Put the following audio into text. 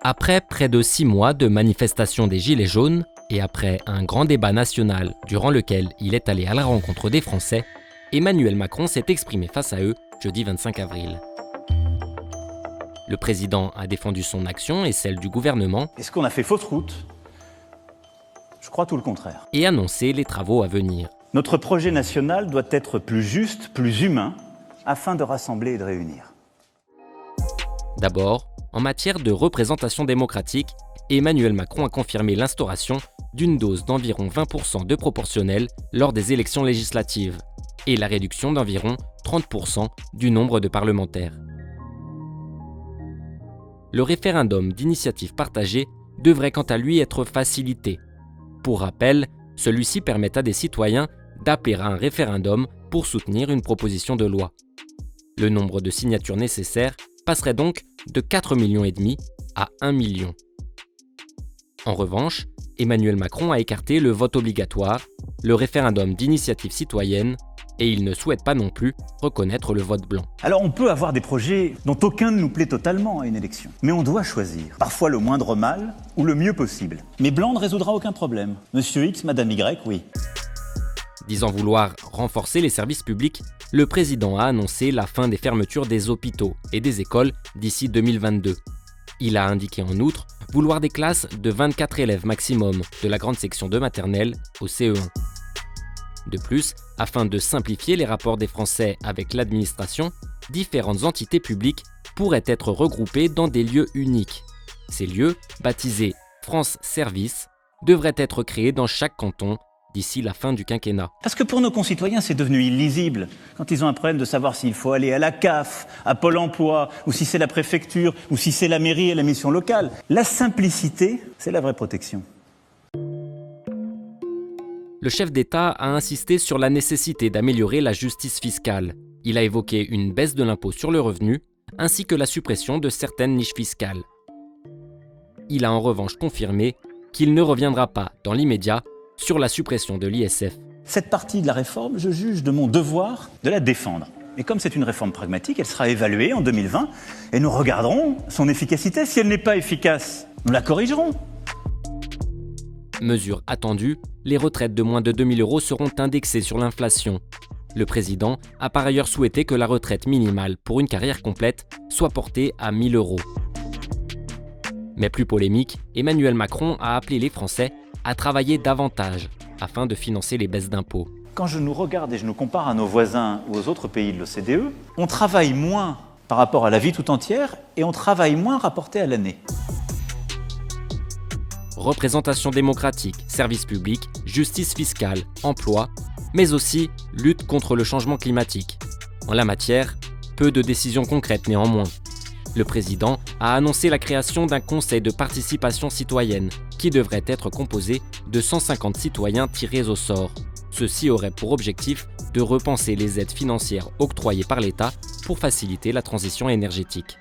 Après près de 6 mois de manifestations des Gilets jaunes, et après un grand débat national durant lequel il est allé à la rencontre des Français, Emmanuel Macron s'est exprimé face à eux jeudi 25 avril. Le président a défendu son action et celle du gouvernement. Est-ce qu'on a fait fausse route? Je crois tout le contraire. Et annoncé les travaux à venir. Notre projet national doit être plus juste, plus humain, afin de rassembler et de réunir. D'abord, en matière de représentation démocratique, Emmanuel Macron a confirmé l'instauration d'une dose d'environ 20% de proportionnel lors des élections législatives et la réduction d'environ 30% du nombre de parlementaires. Le référendum d'initiative partagée devrait quant à lui être facilité. Pour rappel, celui-ci permet à des citoyens d'appeler à un référendum pour soutenir une proposition de loi. Le nombre de signatures nécessaires passerait donc de 4,5 millions à 1 million. En revanche, Emmanuel Macron a écarté le vote obligatoire, le référendum d'initiative citoyenne, et il ne souhaite pas non plus reconnaître le vote blanc. Alors on peut avoir des projets dont aucun ne nous plaît totalement à une élection. Mais on doit choisir, parfois le moindre mal ou le mieux possible. Mais blanc ne résoudra aucun problème. Monsieur X, Madame Y, oui. Disant vouloir renforcer les services publics, le président a annoncé la fin des fermetures des hôpitaux et des écoles d'ici 2022. Il a indiqué en outre vouloir des classes de 24 élèves maximum de la grande section de maternelle au CE1. De plus, afin de simplifier les rapports des Français avec l'administration, différentes entités publiques pourraient être regroupées dans des lieux uniques. Ces lieux, baptisés France Service, devraient être créés dans chaque canton d'ici la fin du quinquennat. Parce que pour nos concitoyens, c'est devenu illisible. Quand ils ont un problème de savoir s'il faut aller à la CAF, à Pôle emploi, ou si c'est la préfecture, ou si c'est la mairie et la mission locale. La simplicité, c'est la vraie protection. Le chef d'État a insisté sur la nécessité d'améliorer la justice fiscale. Il a évoqué une baisse de l'impôt sur le revenu, ainsi que la suppression de certaines niches fiscales. Il a en revanche confirmé qu'il ne reviendra pas, dans l'immédiat, sur la suppression de l'ISF. Cette partie de la réforme, je juge de mon devoir de la défendre. Et comme c'est une réforme pragmatique, elle sera évaluée en 2020 et nous regarderons son efficacité. Si elle n'est pas efficace, nous la corrigerons. Mesure attendue, les retraites de moins de 2 000 € seront indexées sur l'inflation. Le président a par ailleurs souhaité que la retraite minimale pour une carrière complète soit portée à 1 000 €. Mais plus polémique, Emmanuel Macron a appelé les Français à travailler davantage afin de financer les baisses d'impôts. Quand je nous regarde et je nous compare à nos voisins ou aux autres pays de l'OCDE, on travaille moins par rapport à la vie tout entière et on travaille moins rapporté à l'année. Représentation démocratique, services publics, justice fiscale, emploi, mais aussi lutte contre le changement climatique. En la matière, peu de décisions concrètes néanmoins. Le président a annoncé la création d'un conseil de participation citoyenne qui devrait être composé de 150 citoyens tirés au sort. Ceci aurait pour objectif de repenser les aides financières octroyées par l'État pour faciliter la transition énergétique.